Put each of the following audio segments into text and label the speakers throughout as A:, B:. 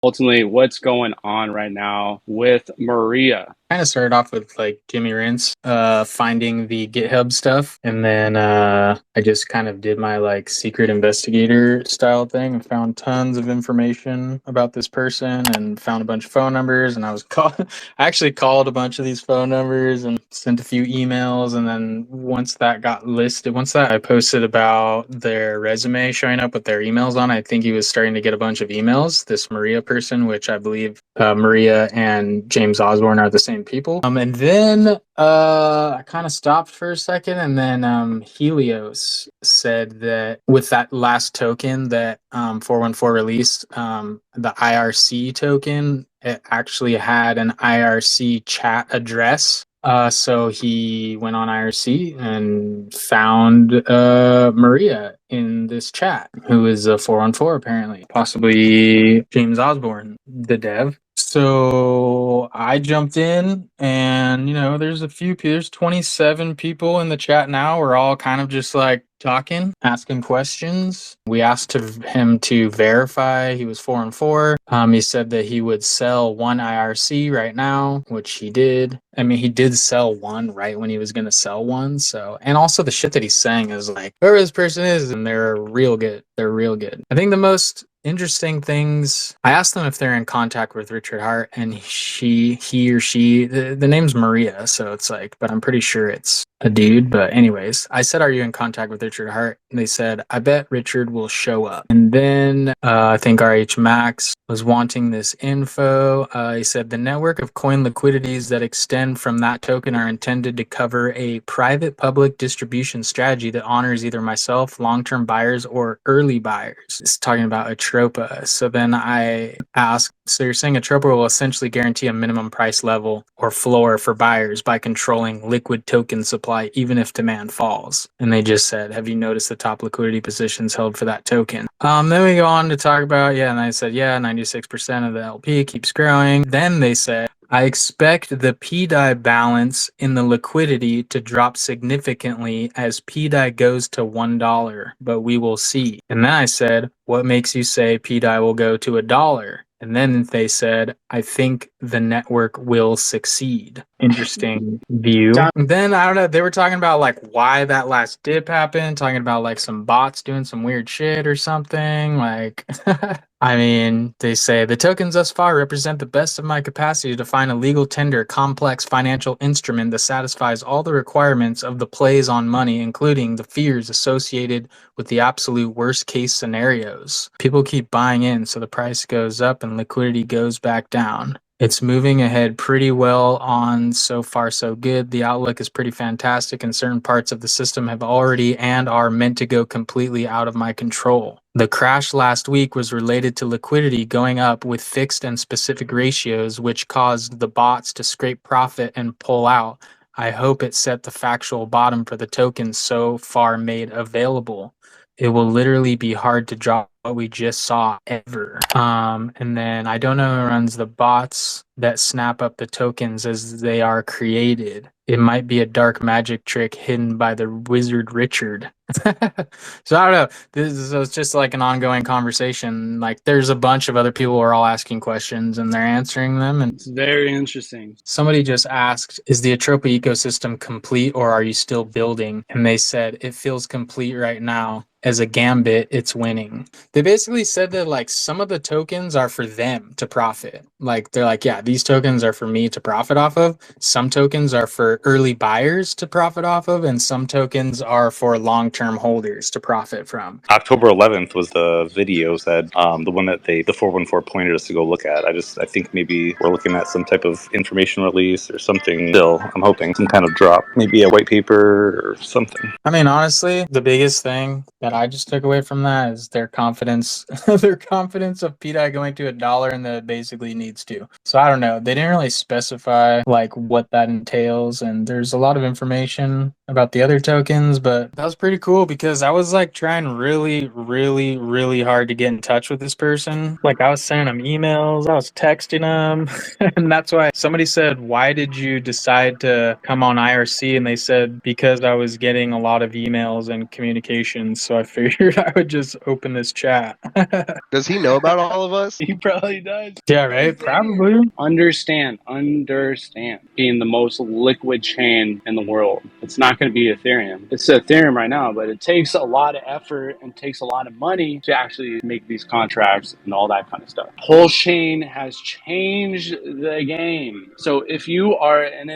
A: ultimately what's going on right now with Maria.
B: Kind of started off with like Jimmy Rince finding the GitHub stuff, and then I just kind of did my like secret investigator style thing and found tons of information about this person and found a bunch of phone numbers, and I was call I actually called a bunch of these phone numbers and sent a few emails, and then once that got listed, once that I posted about their resume showing up with their emails on, I think he was starting to get a bunch of emails, this Maria person, which I believe Maria and James Osborne are the same people. And then I kind of stopped for a second, and then Helios said that with that last token that 414 released, the IRC token, it actually had an IRC chat address. So he went on IRC and found Maria in this chat, who is a 414 apparently, possibly James Osborne, the dev. So I jumped in, and there's 27 people in the chat now. We're all kind of just like talking, asking questions. We asked him to verify he was 414. He said that he would sell one IRC right now, which he did. I mean, he did sell one right when he was going to sell one. So, and also the shit that he's saying is like, whoever this person is, and they're real good. They're real good. I think the most interesting things, I asked them if they're in contact with Richard Hart, and he or she, the name's Maria, so it's like, but I'm pretty sure it's a dude. But anyways, I said, are you in contact with Richard Hart? And they said, I bet Richard will show up. And then I think RH Max was wanting this info. He said the network of coin liquidities that extend from that token are intended to cover a private public distribution strategy that honors either myself, long-term buyers, or early buyers. It's talking about Atropa. So then I asked, so you're saying Atropa will essentially guarantee a minimum price level or floor for buyers by controlling liquid token supply even if demand falls? And they just said, have you noticed the top liquidity positions held for that token? Then we go on to talk about, and I said, 96% of the LP keeps growing. Then they said, I expect the Pdai balance in the liquidity to drop significantly as Pdai goes to $1, but we will see. And then I said, what makes you say Pdai will go to $1? And then they said, I think the network will succeed. Interesting view. And then, I don't know, they were talking about like why that last dip happened, talking about like some bots doing some weird shit or something. Like, I mean, they say the tokens thus far represent the best of my capacity to find a legal tender complex financial instrument that satisfies all the requirements of the plays on money, including the fears associated with the absolute worst case scenarios. People keep buying in, so the price goes up and liquidity goes back down. It's moving ahead pretty well on so far so good. The outlook is pretty fantastic, and certain parts of the system have already and are meant to go completely out of my control. The crash last week was related to liquidity going up with fixed and specific ratios, which caused the bots to scrape profit and pull out. I hope it set the factual bottom for the tokens so far made available. It will literally be hard to drop what we just saw ever. And then I don't know who runs the bots that snap up the tokens as they are created. It might be a dark magic trick hidden by the wizard Richard. So I don't know. This is just like an ongoing conversation. Like there's a bunch of other people who are all asking questions and they're answering them. And
A: It's very interesting.
B: somebody just asked, is the Atropa ecosystem complete or are you still building? And they said, it feels complete right now. As a gambit, it's winning. They basically said that like some of the tokens are for them to profit. Like they're like, yeah, these tokens are for me to profit off of. Some tokens are for early buyers to profit off of, and some tokens are for long-term holders to profit from.
C: October 11th was the video said, the one that the 414 pointed us to go look at. I think maybe we're looking at some type of information release or something. Still, I'm hoping some kind of drop, maybe a white paper or something.
B: I mean, honestly, the biggest thing that I just took away from that is their confidence, their confidence of Pdai going to $1 and that it basically needs to. So I don't know. They didn't really specify like what that entails, and there's a lot of information about the other tokens, but that was pretty cool because I was like trying really hard to get in touch with this person. Like I was sending them emails, I was texting them, and that's why somebody said, "Why did you decide to come on IRC?" And they said because I was getting a lot of emails and communications, so I figured I would just open this chat.
D: Does he know about all of us?
A: He probably does.
B: Yeah, right. Probably.
A: Understand. Being the most liquid chain in the world. It's not going to be Ethereum. It's Ethereum right now, but it takes a lot of effort and takes a lot of money to actually make these contracts and all that kind of stuff. Pulse chain has changed the game. So if you are an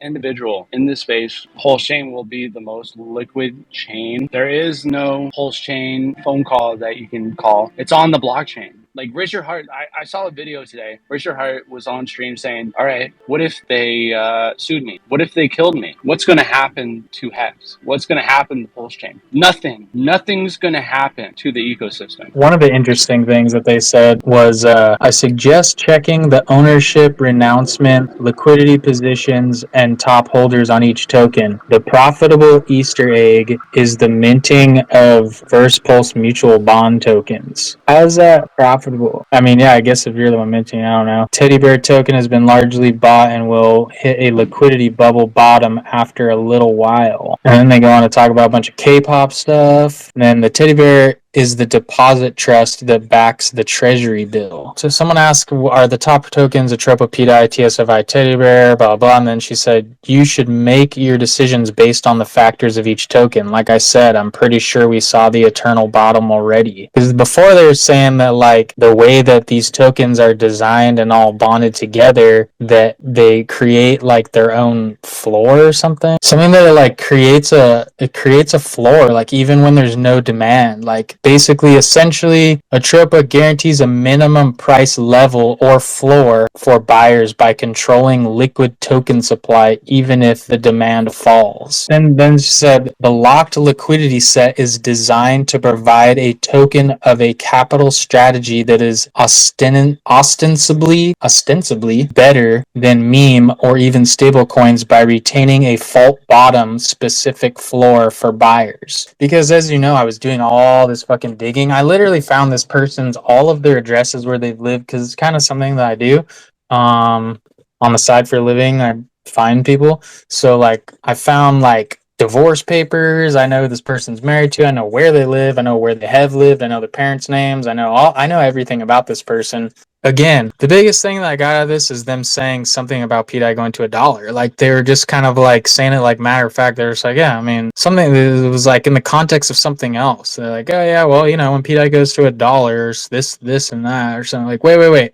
A: individual in this space, Pulse chain will be the most liquid chain. There is no Pulse chain phone call that you can call. It's on the blockchain. Like Richard Hart, I saw a video today. Richard Hart was on stream saying, all right, what if they sued me? What if they killed me? What's going to happen to Hex? What's going to happen to Pulse Chain? Nothing's going to happen to the ecosystem.
B: One of the interesting things that they said was, I suggest checking the ownership, renouncement, liquidity positions, and top holders on each token. The profitable Easter egg is the minting of First Pulse mutual bond tokens. How's that profitable? I mean, yeah, I guess if you're the one minting, I don't know. Teddy Bear token has been largely bought and will hit a liquidity bubble bottom after a little while. And then they go on to talk about a bunch of K-pop stuff. And then the Teddy Bear is the deposit trust that backs the treasury bill. So someone asked, are the top tokens Atropa, Pdai, TSFI, Teddy Bear, blah, blah, and then she said, you should make your decisions based on the factors of each token. Like I said, I'm pretty sure we saw the eternal bottom already. Because before they were saying that, like, the way that these tokens are designed and all bonded together, that they create, like, their own floor or something. Something that, like, creates a floor, like, even when there's no demand. Like, basically, essentially, Atropa guarantees a minimum price level or floor for buyers by controlling liquid token supply, even if the demand falls. And then said, the locked liquidity set is designed to provide a token of a capital strategy that is ostensibly better than meme or even stablecoins by retaining a fault bottom specific floor for buyers. Because as you know, I was doing all this fucking digging. I literally found this person's all of their addresses where they've lived, because it's kind of something that I do on the side for a living. I find people. So like I found like divorce papers. I know who this person's married to. I know where they live. I know where they have lived. I know their parents' names. I know everything about this person. Again, the biggest thing that I got out of this is them saying something about Pdai going to $1. Like they were just kind of like saying it like matter of fact. They're just like, yeah, I mean, something that was like in the context of something else. They're like, oh yeah, well, you know, when Pdai goes to $1, this and that or something. Like, wait.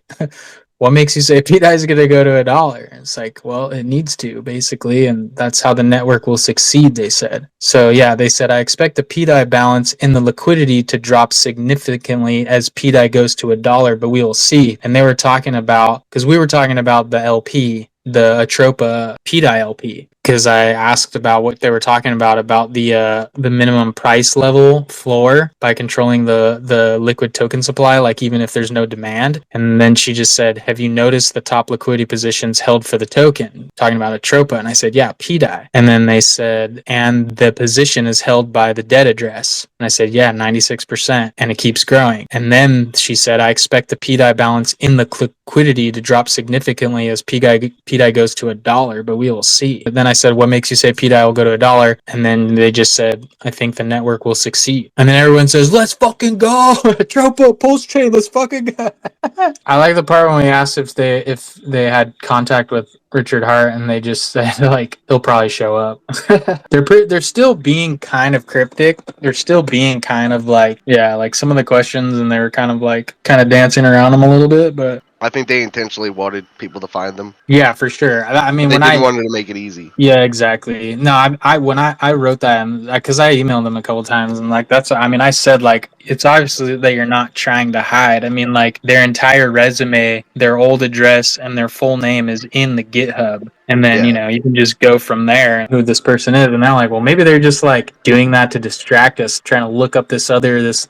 B: What makes you say Pdai is going to go to $1? It's like, well, it needs to, basically, and that's how the network will succeed, they said. So yeah, they said, I expect the Pdai balance in the liquidity to drop significantly as Pdai goes to $1, but we will see. And they were talking about, because we were talking about the LP, the Atropa Pdai LP, because I asked about what they were talking about the minimum price level floor by controlling the liquid token supply, like even if there's no demand. And then she just said, have you noticed the top liquidity positions held for the token? Talking about Atropa. And I said, yeah, Pdai. And then they said, and the position is held by the debt address. And I said, yeah, 96%. And it keeps growing. And then she said, I expect the Pdai balance in the liquidity to drop significantly as Pdai goes to $1, but we will see. But then I said, what makes you say Pdai will go to $1? And then they just said, I think the network will succeed. And then everyone says, let's fucking go. Atropa, Pulse Chain, let's fucking go. I like the part when we asked if they had contact with Richard Hart, and they just said like he'll probably show up. They're still being kind of cryptic. They're still being kind of like, yeah, like some of the questions, and they were kind of dancing around them a little bit, but
D: I think they intentionally wanted people to find them.
B: Yeah, for sure. I mean,
D: they didn't want to make it easy.
B: Yeah, exactly. No, when I wrote that, because I emailed them a couple times, and like I said like it's obviously that you're not trying to hide. I mean, like their entire resume, their old address, and their full name is in the GitHub. And then,
D: Yeah.
B: you can just go from there who this person is. And now, like, well, maybe they're just like doing that to distract us, trying to look up this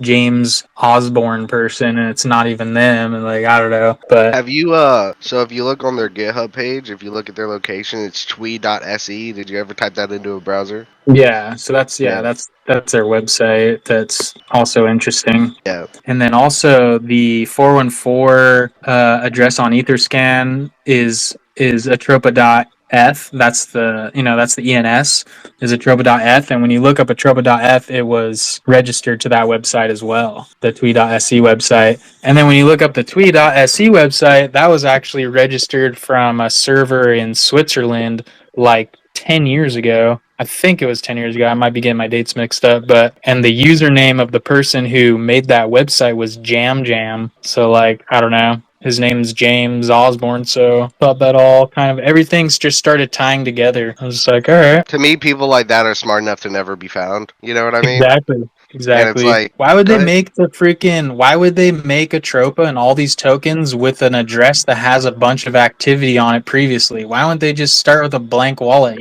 B: James Osborne person, and it's not even them. And like, I don't know. But
D: Have you so if you look on their GitHub page, if you look at their location, it's twee.se. Did you ever type that into a browser?
B: yeah, so that's
D: Yeah.
B: that's their website. That's also interesting.
D: Yeah.
B: And then also the 414 address on Etherscan is atropa.eth. That's that's the ENS is atropa.eth. And when you look up atropa.eth, it was registered to that website as well, the twee.se website. And then when you look up the twee.se website, that was actually registered from a server in Switzerland like 10 years ago. I think it was 10 years ago. I might be getting my dates mixed up, and the username of the person who made that website was Jam Jam. So like, I don't know. His name's James Osborne, so thought that all kind of everything's just started tying together. I was just like, all right.
D: To me, people like that are smart enough to never be found. You know what I mean?
B: Exactly.
D: And it's
B: Exactly.
D: like,
B: Why would
D: go
B: they
D: ahead.
B: make why would they make Atropa and all these tokens with an address that has a bunch of activity on it previously? Why wouldn't they just start with a blank wallet,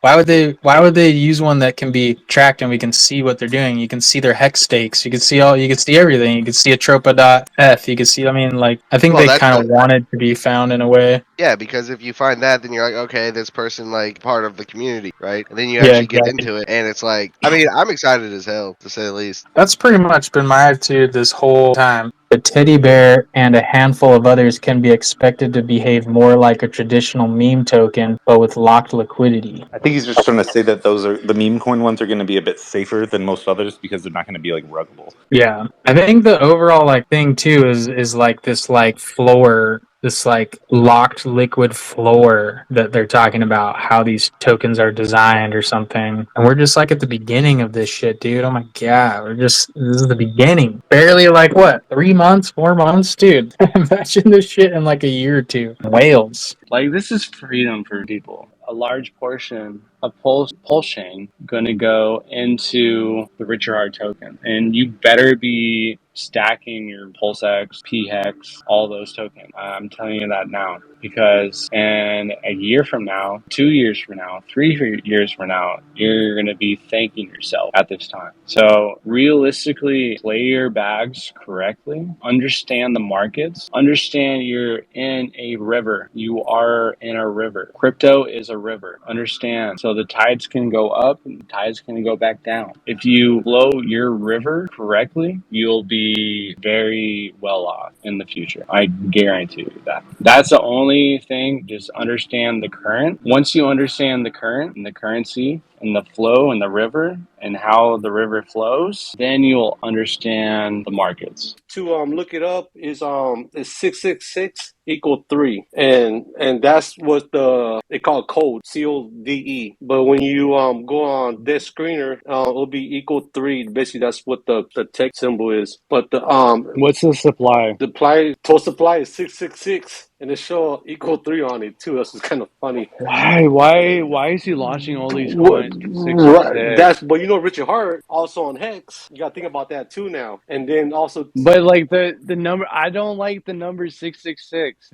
B: Why would they use one that can be tracked and we can see what they're doing? You can see their hex stakes. You can see everything. You can see Atropa.eth. You can see, I think
D: Well,
B: they
D: that's
B: kind of wanted to be found in a way.
D: yeah, because if you find that, then you're like, okay, this person like part of the community, right? And then you
B: Yeah,
D: actually get
B: exactly.
D: into it, and it's like, I mean, I'm excited as hell to say the least.
B: That's pretty much been my attitude this whole time. The teddy bear and a handful of others can be expected to behave more like a traditional meme token, but with locked liquidity.
C: I think he's just trying to say that those are the meme coin ones are going to be a bit safer than most others because they're not going to be like ruggable.
B: Yeah, I think the overall thing too is like this floor, this locked liquid floor that they're talking about how these tokens are designed or something, and we're just at the beginning of this shit, dude. Oh my god, this is the beginning. Barely what 3 months, 4 months, dude. Imagine this shit in a year or two. Whales.
A: This is freedom for people. A large portion of Pulse Chain going to go into the Richard Heart token. And you better be stacking your PulseX, PHEX, all those tokens. I'm telling you that now. Because in a year from now, 2 years from now, 3 years from now, you're going to be thanking yourself at this time. So realistically, play your bags correctly. Understand the markets. Understand you're in a river. You are in a river. Crypto is a river. Understand. So the tides can go up and the tides can go back down. If you flow your river correctly, you'll be very well off in the future. I guarantee you that. That's the only thing. Just understand the current. Once you understand the current and the currency and the flow and the river and how the river flows, then you'll understand the markets.
E: To look it up is 666 equal 3, and that's what they call code, CODE. But when you go on this screener, it'll be equal 3. Basically, that's what the text symbol is. But the
A: What's the supply?
E: total supply is 666, and it show equal 3 on it too. That's kind of funny.
A: Why is he launching all these
E: What,
A: coins with
E: right,
A: 666?
E: but Richard Hart also on Hex. You got to think about that too now. And then also,
A: But the number, I don't like the number 666.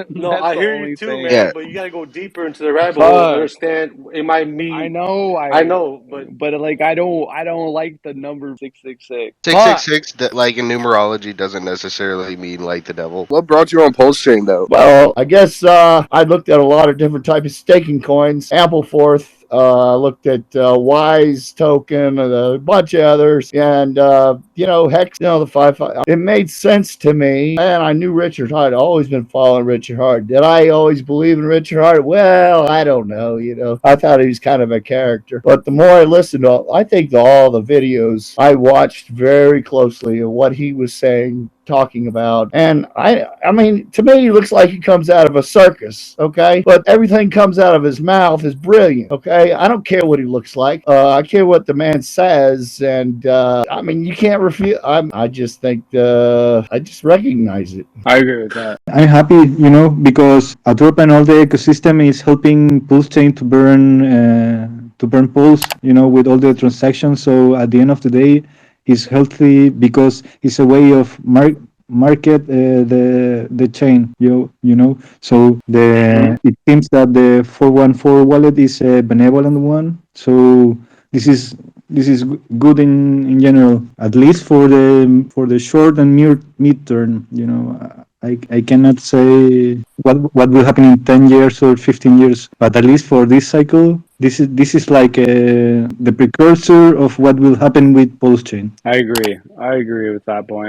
E: no,
A: That's
E: I
A: the
E: hear you
A: only
E: too,
A: thing.
E: man.
D: Yeah.
E: But you got to go deeper into the rabbit hole and
A: Fuck.
E: understand. It might
A: I
E: mean,
A: know,
E: I know, but
A: I don't like the number 666. Fuck.
D: 666, that like in numerology, doesn't necessarily mean like the devil.
F: What brought you on Pulse Chain though? Well, I guess I looked at a lot of different types of staking coins. Ampleforth. Looked at Wise token, a bunch of others, and Hex, the 5. It made sense to me, and I knew Richard Hart. I'd always been following Richard Hart. Did I always believe in Richard Hart? Well, I don't know. I thought he was kind of a character, but the more I listened to, I think all the videos I watched very closely of what he was saying, talking about, and I mean, to me, he looks like he comes out of a circus, okay? But everything comes out of his mouth is brilliant, okay? I don't care what he looks like. I care what the man says, and I mean, you can't refute. I just think I just recognize it.
A: I agree with that.
G: I'm happy, because Atropa and all the ecosystem is helping Pulse Chain to burn Pulse, with all the transactions. So at the end of the day, it's healthy because it's a way of market the chain. You know. So it seems that the 414 wallet is a benevolent one. So this is good in general, at least for the short and mid term. You know, I cannot say what will happen in 10 years or 15 years, but at least for this cycle, this is like the precursor of what will happen with Pulse Chain.
A: I agree with that point.